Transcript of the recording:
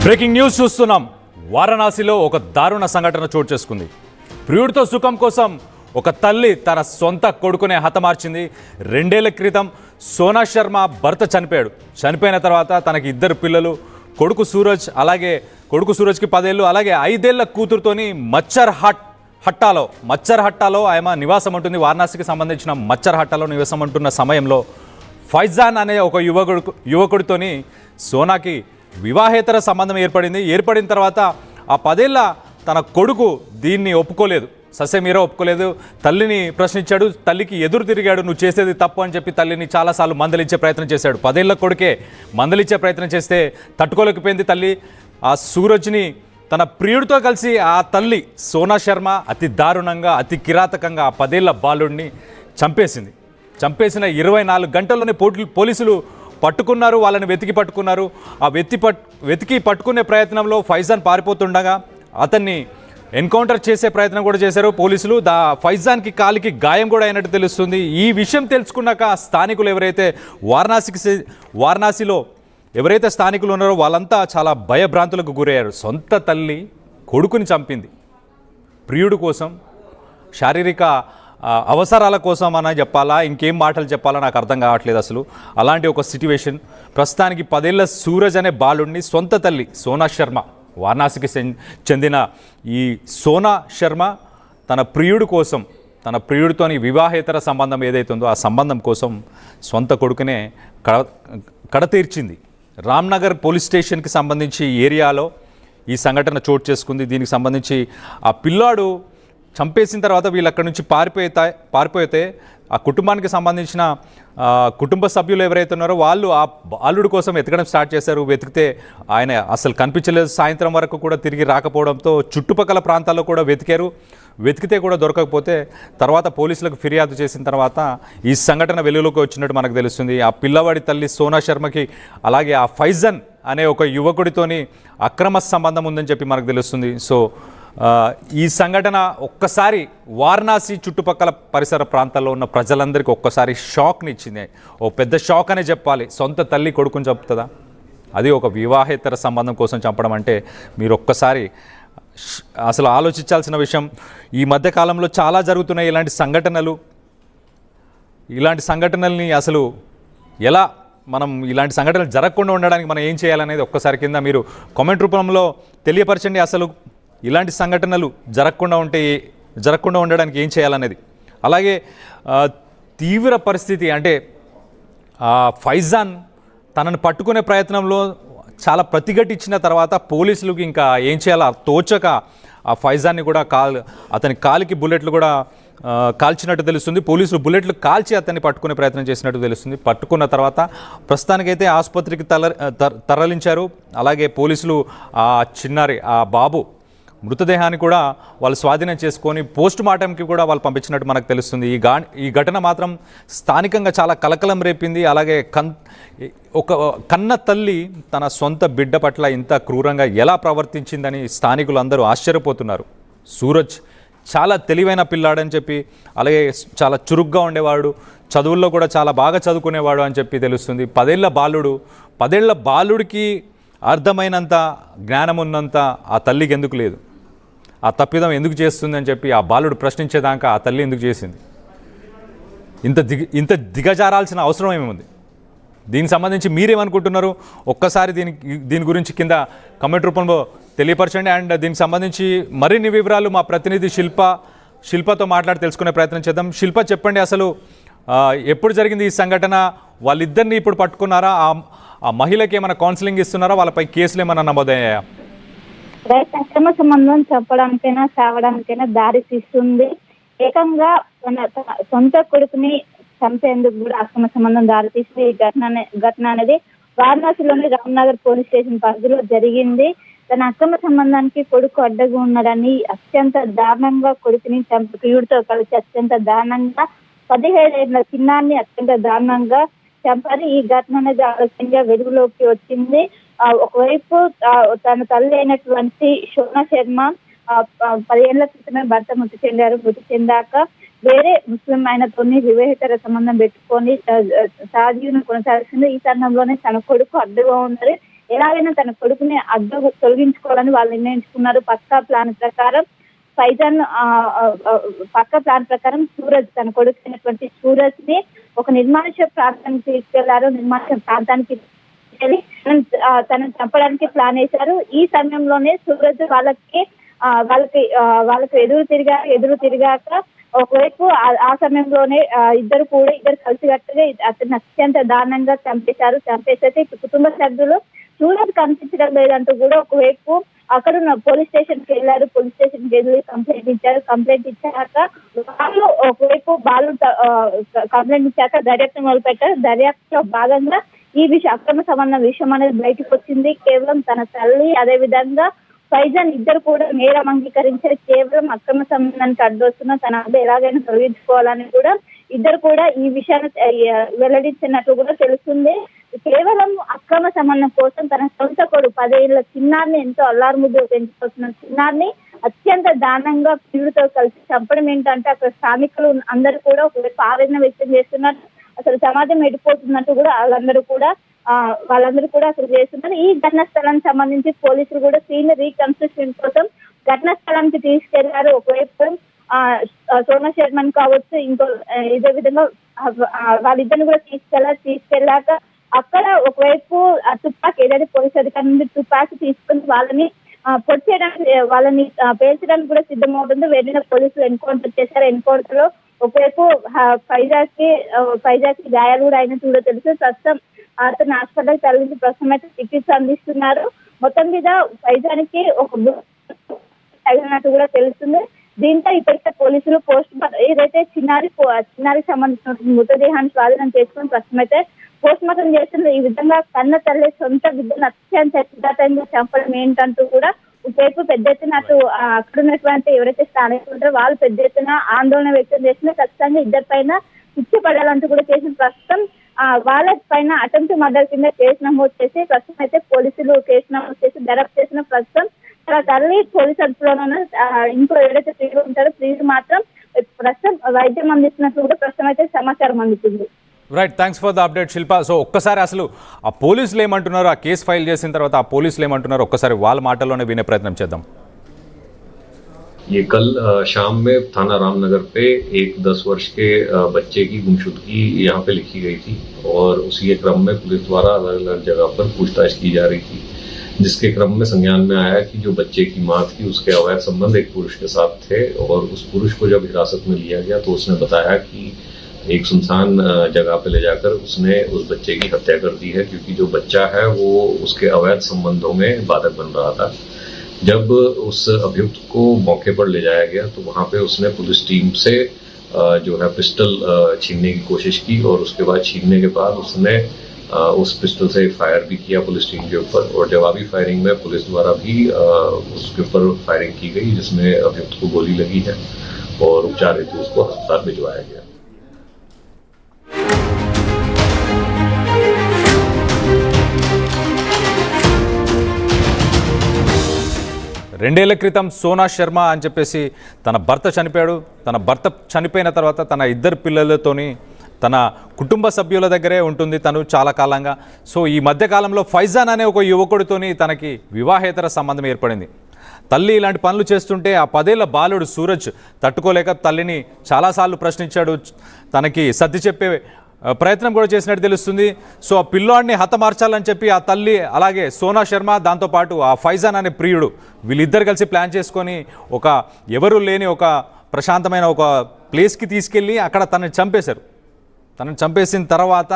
Breaking news చూస్తున్నాం. వారణాసిలో ఒక దారుణ సంఘటన చోటు చేసుకుంది. ప్రియుడితో సుఖం కోసం ఒక తల్లి తన సొంత కొడుకునే హతమార్చింది. 2 ఏళ్ల క్రితం సోనా శర్మ భర్త చనిపోయాడు. చనిపోయిన తర్వాత తనకి 2 పిల్లలు, కొడుకు సూరజ్కి 10 ఏళ్ళు, అలాగే 5 ఏళ్ల కూతురుతోని మచ్చర్ హట్టాలో ఆమె నివాసం ఉంటుంది. వారణాసికి సంబంధించిన మచ్చర్ హట్టాలో నివాసం ఉంటున్న సమయంలో ఫైజాన్ అనే ఒక యువకుడితోని సోనాకి వివాహేతర సంబంధం ఏర్పడిన తర్వాత ఆ 10 ఏళ్ళ తన కొడుకు దీన్ని ఒప్పుకోలేదు, ససేమీరా ఒప్పుకోలేదు. తల్లిని ప్రశ్నించాడు, తల్లికి ఎదురు తిరిగాడు. నువ్వు చేసేది తప్పు అని చెప్పి తల్లిని చాలాసార్లు మందలించే ప్రయత్నం చేశాడు. 10 ఏళ్ల కొడుకే మందలించే ప్రయత్నం చేస్తే తట్టుకోలేకపోయింది తల్లి. ఆ సూరజ్ని తన ప్రియుడితో కలిసి ఆ తల్లి సోనా శర్మ అతి దారుణంగా, అతి కిరాతకంగా ఆ 10 ఏళ్ల బాలుడిని చంపేసింది. చంపేసిన 24 గంటల్లోనే పోలీసులు పట్టుకున్నారు. వాళ్ళని వెతికి పట్టుకున్నారు. ఆ వెతికి పట్టుకునే ప్రయత్నంలో ఫైజాన్ పారిపోతుండగా అతన్ని ఎన్కౌంటర్ చేసే ప్రయత్నం కూడా చేశారు పోలీసులు. ఫైజాన్కి కాలికి గాయం కూడా అయినట్టు తెలుస్తుంది. ఈ విషయం తెలుసుకున్నాక స్థానికులు ఎవరైతే వారణాసిలో ఎవరైతే స్థానికులు ఉన్నారో వాళ్ళంతా చాలా భయభ్రాంతులకు గురయ్యారు. సొంత తల్లి కొడుకుని చంపింది ప్రియుడు కోసం, శారీరక అవసరాల కోసం అని చెప్పాలా, ఇంకేం మాటలు చెప్పాలా నాకు అర్థం కావట్లేదు అసలు. అలాంటి ఒక సిట్యువేషన్. ప్రస్తుతానికి 10 ఏళ్ల సూరజ్ అనే బాలుడిని సొంత తల్లి సోనా శర్మ, వారణాసికి చెందిన ఈ సోనా శర్మ తన ప్రియుడి కోసం, తన ప్రియుడితోని వివాహేతర సంబంధం ఏదైతే ఉందో ఆ సంబంధం కోసం సొంత కొడుకునే కడతీర్చింది. రామ్నగర్ పోలీస్ స్టేషన్కి సంబంధించి ఏరియాలో ఈ సంఘటన చోటు చేసుకుంది. దీనికి సంబంధించి ఆ పిల్లాడు చంపేసిన తర్వాత వీళ్ళు అక్కడి నుంచి పారిపోతే ఆ కుటుంబానికి సంబంధించిన కుటుంబ సభ్యులు ఎవరైతే ఉన్నారో వాళ్ళు ఆ బాలుడి కోసం వెతకడం స్టార్ట్ చేశారు. వెతికితే ఆయన అసలు కనిపించలేదు. సాయంత్రం వరకు కూడా తిరిగి రాకపోవడంతో చుట్టుపక్కల ప్రాంతాల్లో కూడా వెతికితే కూడా దొరకకపోతే తర్వాత పోలీసులకు ఫిర్యాదు చేసిన తర్వాత ఈ సంఘటన వెలుగులోకి వచ్చినట్టు మనకు తెలుస్తుంది. ఆ పిల్లవాడి తల్లి సోనా శర్మకి అలాగే ఆ ఫైజన్ అనే ఒక యువకుడితోని అక్రమ సంబంధం ఉందని చెప్పి మనకు తెలుస్తుంది. సో ఈ సంఘటన ఒక్కసారి వారణాసి చుట్టుపక్కల పరిసర ప్రాంతాల్లో ఉన్న ప్రజలందరికీ ఒక్కసారి షాక్ని ఇచ్చింది. ఓ పెద్ద షాక్ అనే చెప్పాలి. సొంత తల్లి కొడుకుని చంపుతుందా? అది ఒక వివాహేతర సంబంధం కోసం చంపడం అంటే మీరు ఒక్కసారి అసలు ఆలోచించాల్సిన విషయం. ఈ మధ్యకాలంలో చాలా జరుగుతున్నాయి ఇలాంటి సంఘటనల్ని అసలు ఎలా మనం ఇలాంటి సంఘటనలు జరగకుండా ఉండడానికి మనం ఏం చేయాలనేది ఒక్కసారి కింద మీరు కామెంట్ రూపంలో తెలియపరచండి. అసలు ఇలాంటి సంఘటనలు జరగకుండా ఉండడానికి ఏం చేయాలనేది. అలాగే తీవ్ర పరిస్థితి అంటే ఫైజాన్ తనను పట్టుకునే ప్రయత్నంలో చాలా ప్రతిఘటించిన తర్వాత పోలీసులకు ఇంకా ఏం చేయాలో తోచక ఆ ఫైజాన్ని కూడా అతని కాలికి బుల్లెట్లు కూడా కాల్చినట్టు తెలుస్తుంది. పోలీసులు బుల్లెట్లు కాల్చి అతన్ని పట్టుకునే ప్రయత్నం చేసినట్టు తెలుస్తుంది. పట్టుకున్న తర్వాత ప్రస్తుతానికైతే ఆసుపత్రికి తరలించారు. అలాగే పోలీసులు ఆ చిన్నారి ఆ బాబు మృతదేహాన్ని కూడా వాళ్ళు స్వాధీనం చేసుకొని పోస్ట్ మార్టంకి కూడా వాళ్ళు పంపించినట్టు మనకు తెలుస్తుంది. ఈ ఘటన మాత్రం స్థానికంగా చాలా కలకలం రేపింది. అలాగే ఒక కన్న తల్లి తన సొంత బిడ్డ పట్ల ఇంత క్రూరంగా ఎలా ప్రవర్తించిందని స్థానికులు అందరూ ఆశ్చర్యపోతున్నారు. సూరజ్ చాలా తెలివైన పిల్లాడని చెప్పి, అలాగే చాలా చురుగ్గా ఉండేవాడు, చదువుల్లో కూడా చాలా బాగా చదువుకునేవాడు అని చెప్పి తెలుస్తుంది. 10 ఏళ్ల బాలుడికి అర్థమైనంత జ్ఞానం ఉన్నంత ఆ తల్లికి ఎందుకు లేదు? ఆ తప్పిదం ఎందుకు చేస్తుంది అని చెప్పి ఆ బాలుడు ప్రశ్నించేదాకా ఆ తల్లి ఎందుకు చేసింది? ఇంత దిగజారాల్సిన అవసరం ఏముంది? దీనికి సంబంధించి మీరేమనుకుంటున్నారు? ఒక్కసారి దీని గురించి కింద కమెంట్ రూపంలో తెలియపరచండి. అండ్ దీనికి సంబంధించి మరిన్ని వివరాలు మా ప్రతినిధి శిల్పతో మాట్లాడి తెలుసుకునే ప్రయత్నం చేద్దాం. శిల్ప, చెప్పండి, అసలు ఎప్పుడు జరిగింది ఈ సంఘటన? వాళ్ళిద్దరిని ఇప్పుడు పట్టుకున్నారా? ఆ మహిళకి ఏమైనా కౌన్సిలింగ్ ఇస్తున్నారా? వాళ్ళపై కేసులు ఏమైనా నమోదయ్యాయా? అక్రమ సంబంధం చెప్పడానికైనా చావడానికైనా దారి తీస్తుంది. ఏకంగా సొంత కొడుకుని చంపేందుకు కూడా అక్రమ సంబంధం దారి తీస్తుంది. ఈ ఘటన అనేది వారణాసిలోని రామ్నగర్ పోలీస్ స్టేషన్ పరిధిలో జరిగింది. తన అక్రమ సంబంధానికి కొడుకు అడ్డగా ఉన్నాడని అత్యంత దారుణంగా కొడుకుని ప్రియుడితో కలిసి అత్యంత దారుణంగా 17 ఏళ్ల చిన్నాన్ని అత్యంత దారుణంగా చంపారు. ఈ ఘటన అనేది ఆలస్యంగా వెలుగులోకి వచ్చింది. ఒకవైపు తన తల్లి అయినటువంటి సోనా శర్మ 10 ఏళ్ల క్రితమే భర్త మృతి చెందాక వేరే ముస్లిం ఆయనతోని వివాహేతర సంబంధం పెట్టుకొని సహజీవనం కొనసాగిస్తుంది. ఈ తరుణంలోనే తన కొడుకు అడ్డుగా ఉన్నది. ఎలాగైనా తన కొడుకుని అడ్డు తొలగించుకోవాలని వాళ్ళు నిర్ణయించుకున్నారు. పక్కా ప్లాన్ ప్రకారం ఫైజాన్ పక్క ప్లాన్ ప్రకారం సూరజ్ తన కొడుకు అయినటువంటి సూరజ్ ని ఒక నిర్మానుష్య ప్రాంతానికి తీసుకెళ్లారు. నిర్మానుష్య ప్రాంతానికి తీసుకెళ్లి తనను చంపడానికి ప్లాన్ వేశారు. ఈ సమయంలోనే సూరజ్ వాళ్ళకి ఎదురు తిరిగాక ఒకవైపు ఆ సమయంలోనే ఇద్దరు కలిసికట్టుగా అతన్ని అత్యంత దారుణంగా చంపేసైతే కుటుంబ సభ్యులు సూరజ్ కనిపించడం లేదంటూ కూడా ఒకవైపు అక్కడ పోలీస్ స్టేషన్ కి వెళ్ళారు. పోలీస్ స్టేషన్ కి వెళ్ళి కంప్లైంట్ ఇచ్చారు. కంప్లైంట్ ఇచ్చాక వాళ్ళు ఒకవైపు కంప్లైంట్ ఇచ్చాక దర్యాప్తు మొదలు పెట్టారు. దర్యాప్తులో భాగంగా ఈ అక్రమ సంబంధం విషయం అనేది బయటకు వచ్చింది. కేవలం తన తల్లి అదే విధంగా ఫైజాన్ ఇద్దరు కూడా నేరం అంగీకరించారు. కేవలం అక్రమ సంబంధానికి అడ్డొస్తున్న తన ఎలాగైనా తొలగించుకోవాలని కూడా ఇద్దరు కూడా ఈ విషయాన్ని వెల్లడించినట్లు కూడా తెలుస్తుంది. కేవలం అక్రమ సంబంధం కోసం తన సొంత కొడుకు 10 ఏళ్ల చిన్నారిని ఎంతో అల్లారుముద్దు పెంచుకొస్తున్న చిన్నారిని అత్యంత దారుణంగా ప్రియుడితో కలిసి చంపడం ఏంటంటే అక్కడ స్థానికులు అందరూ కూడా ఒకవైపు ఆవేదన వ్యక్తం చేస్తున్నారు. అసలు సమాజం ఎడిపోతున్నట్టు కూడా వాళ్ళందరూ కూడా అసలు చేస్తున్నారు. ఈ ఘటనా స్థలానికి సంబంధించి పోలీసులు కూడా సీన్ రీకన్స్ట్రక్షన్ కోసం ఘటనా స్థలానికి తీసుకెళ్లారు. ఒకవైపు సోనా శర్మన్ కావచ్చు, ఇంకో ఇదే విధంగా వాళ్ళిద్దరిని కూడా తీసుకెళ్లాక అక్కడ ఒకవైపు తుపాకీ ఏదైతే పోలీస్ అధికారి నుండి తుపాకీ తీసుకుని వాళ్ళని వాళ్ళని పేల్చడానికి కూడా సిద్ధమవుతుంది. వెళ్ళిన పోలీసులు ఎన్కౌంటర్ చేశారు. ఎన్కౌంటర్ లో ఒకవైపు ఫైజాకి గాయాలు కూడా అయినట్టు కూడా తెలుసు. ప్రస్తుతం అతను హాస్పిటల్ తరలించి ప్రస్తుతం అయితే చికిత్స అందిస్తున్నారు. మొత్తం మీద ఫైజానికి ఒక తగినట్టు కూడా తెలుస్తుంది. దీంతో ఇప్పటికే పోలీసులు ఏదైతే చిన్నారికి సంబంధించిన మృతదేహాన్ని స్వాధీనం చేసుకుని ప్రస్తుతం అయితే పోస్ట్ మార్టం చేస్తున్నారు. ఈ విధంగా కన్న తల్లి సొంత బిడ్డను అత్యంత కిరాతకంగా చంపడం ఏంటంటూ కూడా ఒకవైపు పెద్ద ఎత్తున అక్కడ ఉన్నటువంటి ఎవరైతే స్థానికులు ఉంటారో వాళ్ళు పెద్ద ఎత్తున ఆందోళన వ్యక్తం చేసిన ఖచ్చితంగా ఇద్దరి పైన శిక్ష పడాలంటూ కూడా చేసిన ప్రస్తుతం వాళ్ళ పైన అటెంప్ట్ మర్డర్ కింద కేసు నమోదు చేసి ప్రస్తుతం అయితే పోలీసులు కేసు నమోదు చేసి దర్యాప్తు చేసిన ప్రస్తుతం తన తల్లి పోలీసు అదుపులోనూ ఇంకో ఎవరైతే ప్రియుడు ఉంటారో ప్రియుడు మాత్రం ప్రస్తుతం వైద్యం అందిస్తున్నట్లు కూడా ప్రస్తుతం అయితే సమాచారం అందుతుంది. Right, thanks for the update Shilpa. So ఒక్కసారి అసలు ఆ పోలీసులు ఏమంటున్నారు, ఆ కేసు ఫైల్ చేసిన తర్వాత ఆ పోలీసులు ఏమంటున్నారు ఒక్కసారి వాళ్ళ మాటల్లోనే వినే ప్రయత్నం చేద్దాం. ये कल शाम में थाना रामनगर पे एक 10 वर्ष के बच्चे की गुमशुदगी यहाँ पे लिखी गई थी और उसी के क्रम में पुलिस द्वारा अलग अलग जगह पर पूछताछ की जा रही थी, जिसके क्रम में संज्ञान में आया कि जो बच्चे की मां थी उसके अवैध संबंध एक पुरुष के साथ थे और उस पुरुष को जब हिरासत में लिया गया तो उसने बताया कि एक सुनसान जगह पे ले जाकर उसने उस बच्चे की हत्या कर दी है, क्योंकि जो बच्चा है वो उसके अवैध संबंधों में बाधक बन रहा था। जब उस अभियुक्त को मौके पर ले जाया गया तो वहां पे उसने पुलिस टीम से जो है पिस्टल छीनने की कोशिश की और उसके बाद छीनने के बाद उसने उस पिस्टल से फायर भी किया पुलिस टीम के ऊपर और जवाबी फायरिंग में पुलिस द्वारा भी उसके ऊपर फायरिंग की गई, जिसमें अभियुक्त को गोली लगी है और उपचार हेतु उसको अस्पताल भिजवाया गया। రెండేళ్ల క్రితం సోనా శర్మ అని చెప్పేసి తన భర్త చనిపోయాడు. తన భర్త చనిపోయిన తర్వాత తన ఇద్దరు పిల్లలతోని తన కుటుంబ సభ్యుల దగ్గరే ఉంటుంది తను చాలా కాలంగా. సో ఈ మధ్యకాలంలో ఫైజాన్ అనే ఒక యువకుడితోని తనకి వివాహేతర సంబంధం ఏర్పడింది. తల్లి ఇలాంటి పనులు చేస్తుంటే ఆ 10 ఏళ్ల బాలుడు సూరజ్ తట్టుకోలేక తల్లిని చాలాసార్లు ప్రశ్నించాడు. తనకి సర్ది చెప్పే ప్రయత్నం కూడా చేసినట్టు తెలుస్తుంది. సో ఆ పిల్లాడిని హతమార్చాలని చెప్పి ఆ తల్లి అలాగే సోనా శర్మ దాంతోపాటు ఆ ఫైజాన్ అనే ప్రియుడు వీళ్ళిద్దరు కలిసి ప్లాన్ చేసుకొని ఒక ఎవరు లేని ఒక ప్రశాంతమైన ఒక ప్లేస్కి తీసుకెళ్ళి అక్కడ తనని చంపేశారు. తనని చంపేసిన తర్వాత